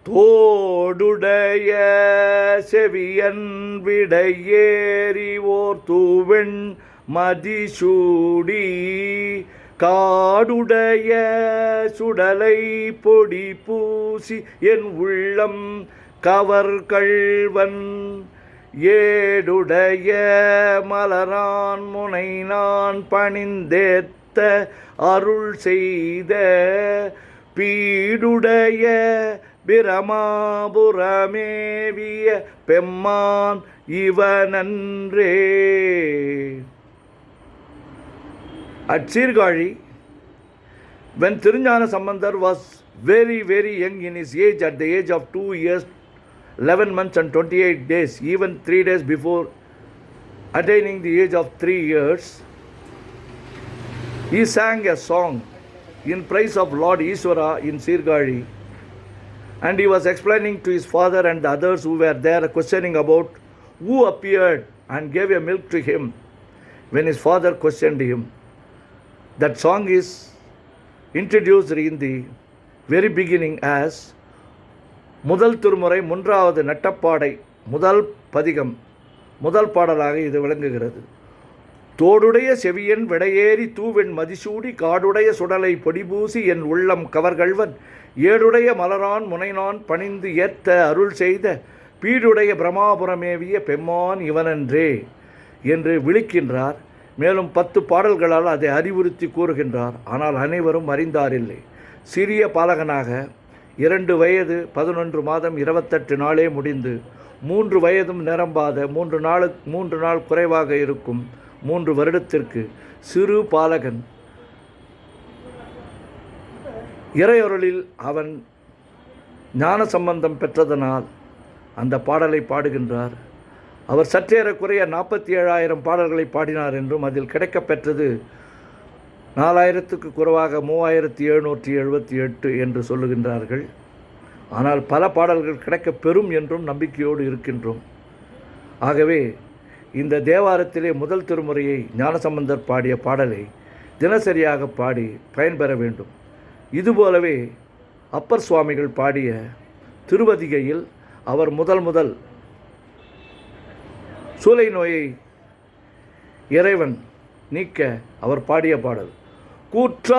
தோடுடைய செவியன் விடையேறி ஓர் தூவெண் மதிசூடி காடுடைய சுடலை பொடி பூசி என் உள்ளம் கவர்கள்வன் ஏடுடைய மலரான் முனை நான் பணிந்தேத்த அருள் செய்த பீடுடைய பிரமாபுரமேவிய பெம்மான் இவனன்றே. At Sirgari, when Tirunjana Sambandar was very young in his age, at the age of 2 years, 11 months and 28 days, even 3 days before attaining the age of 3 years, he sang a song in praise of Lord Ishvara in Sirgari, and he was explaining to his father and the others who were there, questioning about who appeared and gave a milk to him when his father questioned him. That song is introduced in the very beginning as முதல் திருமுறை மூன்றாவது நட்டப்பாடை முதல் பதிகம் முதல் பாடலாக இது விளங்குகிறது. தோடுடைய செவியன் விடையேறி தூவெண் மதிசூடி காடுடைய சுடலை பொடிபூசி என் உள்ளம் கவர்கள்வன் ஏடுடைய மலரான் முனைநான் பணிந்து ஏத்த அருள் செய்த பீடுடைய பிரமாபுரமேவிய பெம்மான் இவனன்றே என்று விழிக்கின்றார். மேலும் 10 பாடல்களால் அதை அறிவுறுத்தி கூறுகின்றார். ஆனால் அனைவரும் அறிந்தாரில்லை. சிறிய பாலகனாக 2 வயது 11 மாதம் 28 நாளே முடிந்து 3 வயதும் நிரம்பாத 3 நாள் குறைவாக இருக்கும் 3 வருடத்திற்கு சிறு பாலகன் இறையொருளில் அவன் ஞான சம்பந்தம் பெற்றதனால் அந்த பாடலை பாடுகின்றார். அவர் சற்றேறக்குறைய 47,000 பாடல்களை பாடினார் என்றும் அதில் கிடைக்கப்பெற்றது 4,000க்கு குறைவாக 3,778 என்று சொல்லுகின்றார்கள். ஆனால் பல பாடல்கள் கிடைக்கப் பெறும் என்றும் நம்பிக்கையோடு இருக்கின்றோம். ஆகவே இந்த தேவாரத்திலே முதல் திருமுறையை ஞானசம்பந்தர் பாடிய பாடலை தினசரியாக பாடி பயன்பெற வேண்டும். இதுபோலவே அப்பர் சுவாமிகள் பாடிய திருவதிகையில் அவர் முதல் சூலை நோயை இறைவன் நீக்க அவர் பாடிய பாடல் கூற்றாயினவாறு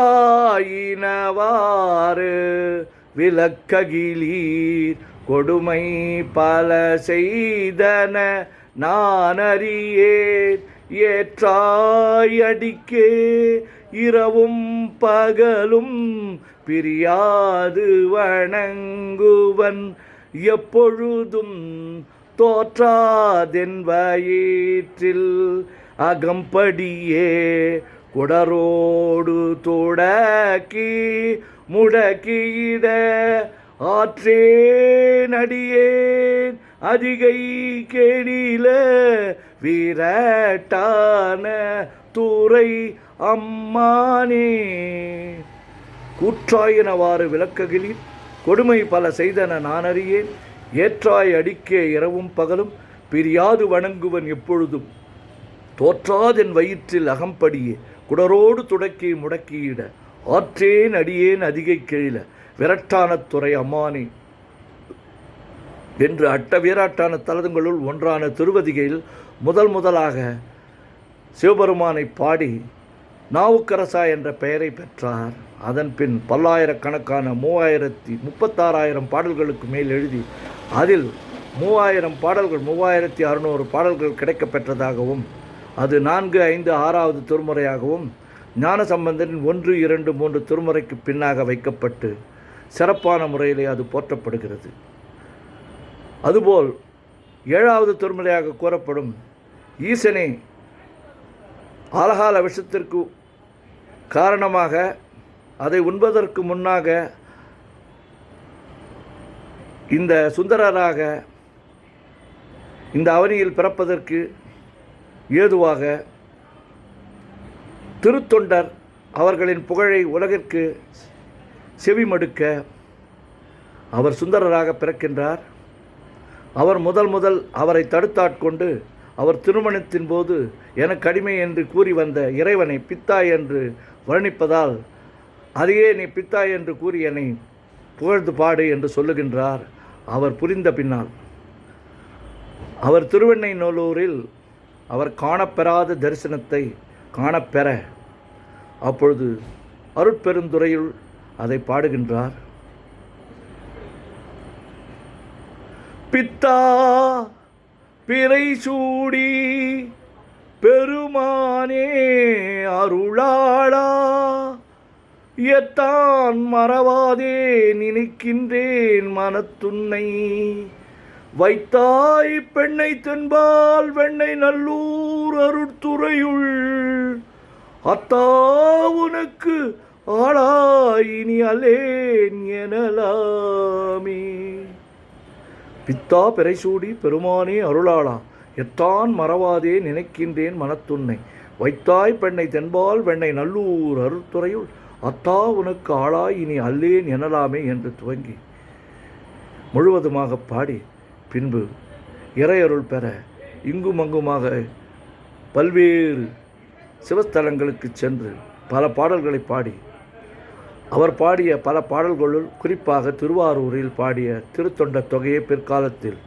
விளக்ககிலீர் கொடுமை பல செய்தன நானறியேன் ஏற்றாயடிக்கே இரவும் பகலும் பிரியாது வணங்குவன் எப்பொழுதும் தோற்றாதென் வயிற்றில் அகம்படியே குடரோடு தொடக்கி முடக்கிட ஆற்றேன் அடியேன் அதிகை கேடில வீரட்டான துறை அம்மானே. கூற்றாயினவாறு விளக்ககிலீர் கொடுமை பல செய்தன நானறியேன் ஏற்றாய் அடிக்கே இரவும் பகலும் பிரியாது வணங்குவன் எப்பொழுதும் தோற்றாதென் வயிற்றில் அகம்படியே குடரோடு துடக்கி முடக்கியிட ஆற்றேன் அடியேன் அதிகை கெழில விரட்டான துறை அம்மானே என்று வீராட்டான தலங்களுள் ஒன்றான திருவதிகையில் முதலாக சிவபெருமானை பாடி நாவுக்கரசா என்ற பெயரை பெற்றார். அதன் பின் பல்லாயிரக்கணக்கான 36,000 பாடல்களுக்கு மேல் எழுதி அதில் 3000 பாடல்கள் 3600 பாடல்கள் கிடைக்கப்பெற்றதாகவும் அது 4, 5, 6வது திருமுறையாகவும் ஞானசம்பந்தரின் 1, 2, 3 திருமுறைக்கு பின்னாக வைக்கப்பட்டு சிறப்பான முறையிலே அது போற்றப்படுகிறது. அதுபோல் 7வது திருமுறையாக கூறப்படும் ஈசனே ஆலகால விஷத்திற்கு காரணமாக அதை உண்பதற்கு முன்னாக இந்த சுந்தரராக இந்த அவனியில் பிறப்பதற்கு ஏதுவாக திருத்தொண்டர் அவர்களின் புகழை உலகிற்கு செவிமடுக்க அவர் சுந்தரராக பிறக்கின்றார். அவர் முதல் அவரை தடுத்தாட்கொண்டு அவர் திருமணத்தின் போது எனக்கு அடிமை என்று கூறி வந்த இறைவனை பித்தா என்று வர்ணிப்பதால் அதையே நீ பித்தா என்று கூறி என்னை புகழ்ந்து பாடு என்று சொல்லுகின்றார். அவர் புரிந்த பின்னால் அவர் திருவெண்ணைநல்லூரில் அவர் காணப்பெறாத தரிசனத்தை காணப்பெற அப்பொழுது அருட்பெருந்துறையில் அதை பாடுகின்றார். பித்தா பிறை சூடி பெருமானே அருளாளா, எத்தான் மறவாதே நினைக்கின்றேன் மனத்துன்னை, வைத்தாய் பெண்ணை தென்பால் வெண்ணை நல்லூர் அருட்துறையுள், அத்தா உனக்கு ஆளாயினி அலேன் எனலாமே. பித்தா பிறைசூடி பெருமானே அருளாளா, எத்தான் மறவாதே நினைக்கின்றேன் மனத்துன்னை, வைத்தாய் பெண்ணை தென்பால் வெண்ணை நல்லூர் அருட்துறையுள், அத்தா உனக்கு ஆளாய் இனி அல்லேன் எனலாமே என்று துவங்கி முழுவதுமாக பாடி பின்பு இறையருள் பெற இங்குமங்குமாக பல்வேறு சிவஸ்தலங்களுக்கு சென்று பல பாடல்களை பாடி அவர் பாடிய பல பாடல்களுள் குறிப்பாக திருவாரூரில் பாடிய திருத்தொண்ட தொகையை பிற்காலத்தில்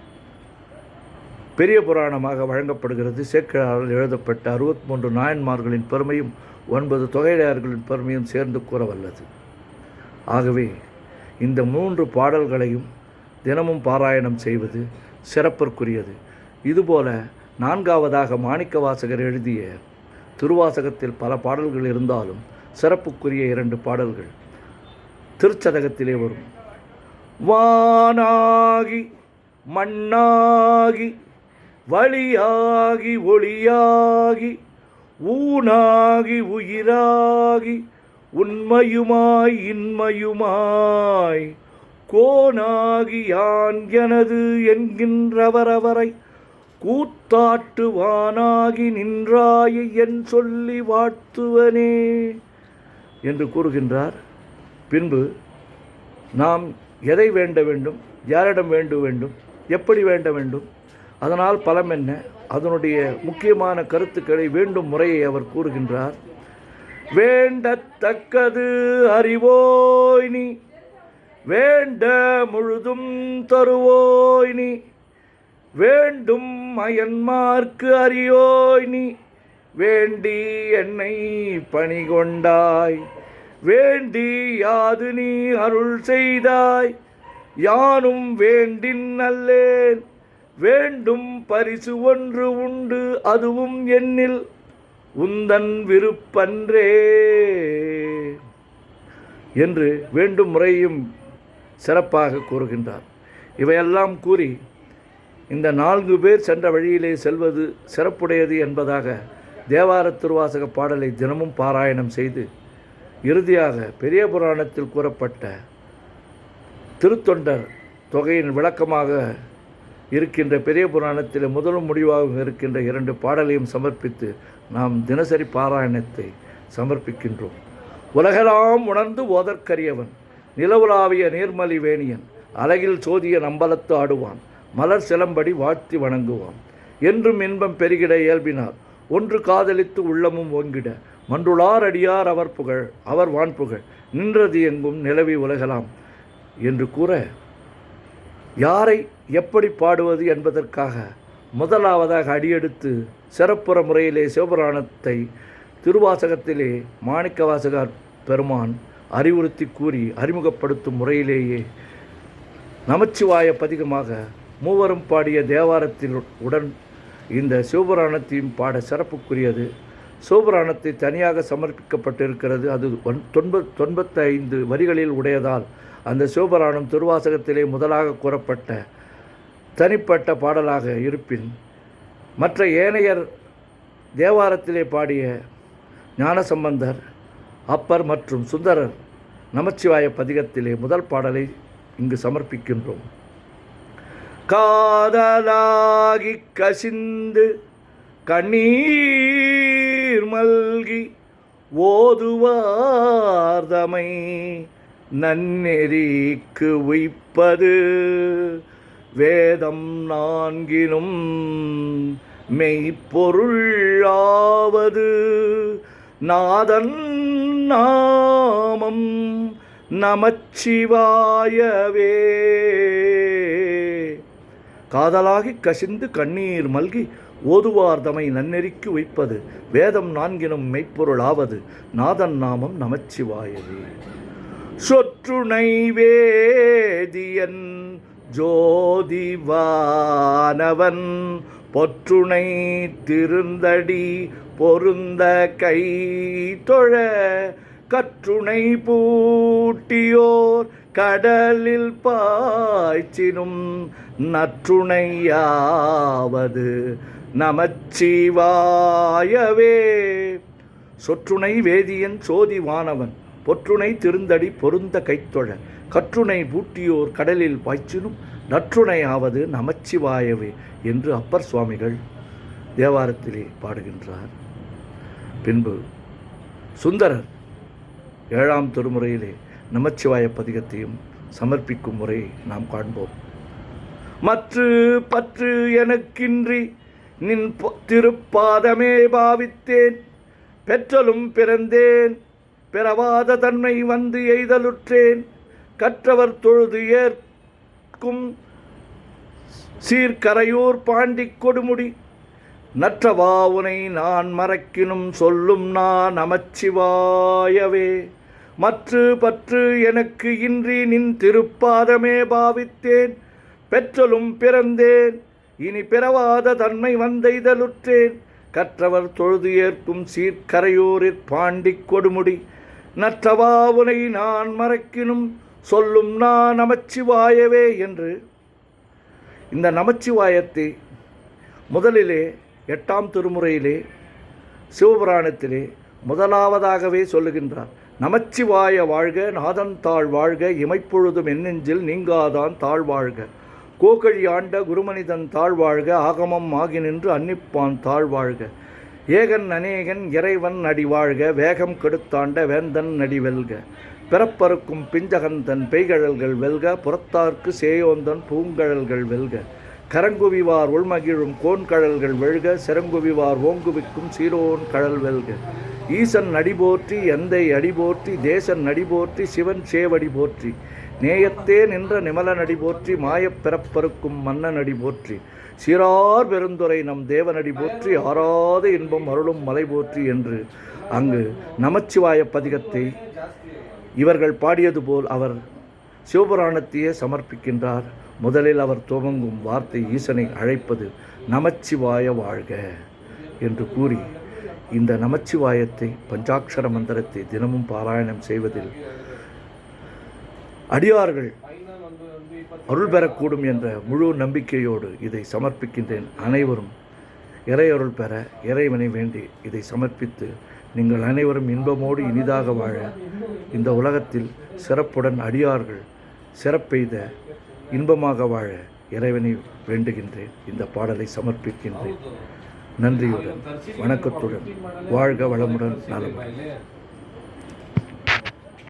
பெரிய புராணமாக வழங்கப்படுகிறது. சேக்கிழாரால் எழுதப்பட்ட 63 நாயன்மார்களின் பெருமையும் 9 தொகையடையார்களின் பெருமையும் சேர்ந்து கூறவல்லது. ஆகவே இந்த 3 பாடல்களையும் தினமும் பாராயணம் செய்வது சிறப்பிற்குரியது. இதுபோல 4வதாக மாணிக்கவாசகர் எழுதிய திருவாசகத்தில் பல பாடல்கள் இருந்தாலும் சிறப்புக்குரிய 2 பாடல்கள் திருச்சதகத்திலே வரும். வானாகி மண்ணாகி வழியாகி ஒளியாகி ஊனாகி உயிராகி உண்மையுமாய் இன்மையுமாய் கோனாகி யான் எனது என்கின்றவரவரை கூத்தாட்டுவானாகி நின்றாயை என் சொல்லி வாழ்த்துவனே என்று கூறுகின்றார். பின்பு நாம் எதை வேண்ட வேண்டும், யாரிடம் வேண்ட வேண்டும், எப்படி வேண்ட வேண்டும், அதனால் பலம் என்ன, அதனுடைய முக்கியமான கருத்துக்களை வேண்டும் முறையை அவர் கூறுகின்றார். வேண்டத்தக்கது அறிவோய் நீ, வேண்ட முழுதும் தருவோய் நீ, வேண்டும் அயன்மார்க்கு அறியோய் நீ, வேண்டி என்னை பணிகொண்டாய், வேண்டி யாது நீ அருள் செய்தாய், யானும் வேண்டின் அல்லேன், வேண்டும் பரிசு ஒன்று உண்டு அதுவும் என்னில் உந்தன் விருப்பன்றே என்று வேண்டும் முறையும் சிறப்பாக கூறுகின்றார். இவையெல்லாம் கூறி இந்த 4 பேர் சென்ற வழியிலே செல்வது சிறப்புடையது என்பதாக தேவார திருவாசக பாடலை தினமும் பாராயணம் செய்து இறுதியாக பெரிய புராணத்தில் கூறப்பட்ட திருத்தொண்டர் தொகையின் விளக்கமாக இருக்கின்ற பெரிய புராணத்தில் முதலும் முடிவாகவும் இருக்கின்ற 2 பாடலையும் சமர்ப்பித்து நாம் தினசரி பாராயணத்தை சமர்ப்பிக்கின்றோம். உலகெல்லாம் உணர்ந்து ஓதற்கரியவன், நிலவுலாவிய நீர்மலி வேணியன், அழகில் சோதிய நம்பலத்து ஆடுவான், மலர் சிலம்படி வாழ்த்தி வணங்குவான், என்றும் இன்பம் பெருகிட இயல்பினார், ஒன்று காதலித்து உள்ளமும் ஓங்கிட, மன்றுளார் அடியார் அவர் புகழ் அவர் வான்புகழ், நின்றது எங்கும் நிலவி உலகலாம் என்று கூற, யாரை எப்படி பாடுவது என்பதற்காக முதலாவதாக அடியெடுத்து சிறப்புற முறையிலே சிவபுராணத்தை திருவாசகத்திலே மாணிக்கவாசகர் பெருமான் அறிவுறுத்தி கூறி அறிமுகப்படுத்தும் முறையிலேயே நமச்சிவாய பதிகமாக மூவரும் பாடிய தேவாரத்தில் உடன் இந்த சிவபுராணத்தையும் பாட சிறப்புக்குரியது. சிவபுராணத்தை தனியாக சமர்ப்பிக்கப்பட்டிருக்கிறது. அது 95 வரிகளில் உடையதால் அந்த சிவபுராணம் திருவாசகத்திலே முதலாக கூறப்பட்ட தனிப்பட்ட பாடலாக இருப்பின், மற்ற ஏனையர் தேவாரத்திலே பாடிய ஞானசம்பந்தர், அப்பர் மற்றும் சுந்தரர் நமச்சிவாய பதிகத்திலே முதல் பாடலை இங்கு சமர்ப்பிக்கின்றோம். காதலாகி கசிந்து கண்ணீர் மல்கி ஓதுவார்தமை நன்னெறிக்கு உய்ப்பது வேதம் 4னும் மெய்ப்பொருளாவது நாதன் நாமம் நமச்சிவாயவே. காதலாகி கசிந்து கண்ணீர் மல்கி ஓதுவார் தமை நன்னெறிக்கு வைப்பது வேதம் நான்கினும் மெய்ப்பொருளாவது நாதன் நாமம் நமச்சிவாயவே. சொற்றுணை வேதியன் ஜோதிவானவன் பொற்றுணை திருந்தடி பொருந்த கை தொழ கற்றுணை பூட்டியோர் கடலில் பாய்ச்சினும் நற்றுணையாவது நமச்சிவாயவே. சொற்றுணை வேதியன் சோதிவானவன் பொற்றுணை திருந்தடி பொருந்த கைத்தொழ கற்றுணை பூட்டியோர் கடலில் பாய்ச்சினும் நற்றுணையாவது நமச்சிவாயவே என்று அப்பர் சுவாமிகள் தேவாரத்திலே பாடுகின்றார். பின்பு சுந்தரர் 7ஆம் திருமுறையிலே நமச்சிவாய பதிகத்தையும் சமர்ப்பிக்கும் முறையை நாம் காண்போம். மற்று பற்று எனக்கின்றி நின் திருப்பாதமே பாவித்தேன், பெற்றலும் பிறந்தேன், பிறவாத தன்மை வந்து எய்தலுற்றேன், கற்றவர் தொழுது ஏற்கும் சீர்கரையூர் பாண்டிக் கொடுமுடி, நற்றவா உனை நான் மறக்கினும் சொல்லும் நான் நமச்சிவாயவே. மற்று பற்று எனக்கு இன்றி நின் திருப்பாதமே பாவித்தேன், பெற்றலும் பிறந்தேன், இனி பிறவாத தன்மை வந்தெய்தலுற்றேன், கற்றவர் தொழுது ஏற்கும் சீர்கரையூரிற் பாண்டிக் கொடுமுடி, நற்றவா உனை நான் மறக்கினும் சொல்லும் நான் நமச்சிவாயவே என்று இந்த நமச்சிவாயத்தை முதலிலே 8ஆம் திருமுறையிலே சிவபுராணத்திலே முதலாவதாகவே சொல்லுகின்றார். நமச்சிவாய வாழ்க, நாதன் தாழ் வாழ்க, இமைப்பொழுதும் என்னெஞ்சில் நீங்காதான் தாழ்வாழ்க, கோகழி ஆண்ட குருமனிதன் தாழ்வாழ்க, ஆகமம் ஆகி நின்று அன்னிப்பான் தாழ்வாழ்க, ஏகன் அநேகன் இறைவன் அடிவாழ்க, வேகம் கெடுத்தாண்ட வேந்தன் நடிவெல்க, பிறப்பறுக்கும் பிஞ்சகன் தன் பெய்கழல்கள் வெல்க, புறத்தார்க்கு சேயோந்தன் பூங்கழல்கள் வெல்க, கரங்குவிவார் உள்மகிழும் கோன்கழல்கள் வெல்க, சிறங்குவிவார் ஓங்குவிக்கும் சீரோன் கழல் வெல்க, ஈசன் அடிபோற்றி எந்தை அடிபோற்றி, தேசன் அடிபோற்றி, சிவன் சேவடி போற்றி, நேயத்தே நின்ற நிமலன் அடிபோற்றி, மாயப் பிறப்பறுக்கும் மன்னன் அடிபோற்றி, சீரார் பெருந்துரை நம் தேவனடி போற்றி, ஆறாத இன்பம் அருளும் மலை போற்றி என்று அங்கு நமச்சிவாய பதிகத்தை இவர்கள் பாடியது போல் அவர் சிவபுராணத்தையே சமர்ப்பிக்கின்றார். முதலில் அவர் துவங்கும் வார்த்தை ஈசனை அழைப்பது நமச்சிவாய வாழ்க என்று கூறி இந்த நமச்சிவாயத்தை பஞ்சாட்சர மந்திரத்தை தினமும் பாராயணம் செய்வதில் அடியார்கள் அருள் பெறக்கூடும் என்ற முழு நம்பிக்கையோடு இதை சமர்ப்பிக்கின்றேன். அனைவரும் இறையருள் பெற இறைவனை வேண்டி இதை சமர்ப்பித்து நீங்கள் அனைவரும் இன்பமோடு இனிதாக வாழ இந்த உலகத்தில் சிறப்புடன் அடியார்கள் சிறப்பெய்த இன்பமாக வாழ இறைவனை வேண்டுகின்றேன். இந்த பாடலை சமர்ப்பிக்கின்றேன். நன்றியுடன் வணக்கத்துடன் வாழ்க வளமுடன் நலமுடன்.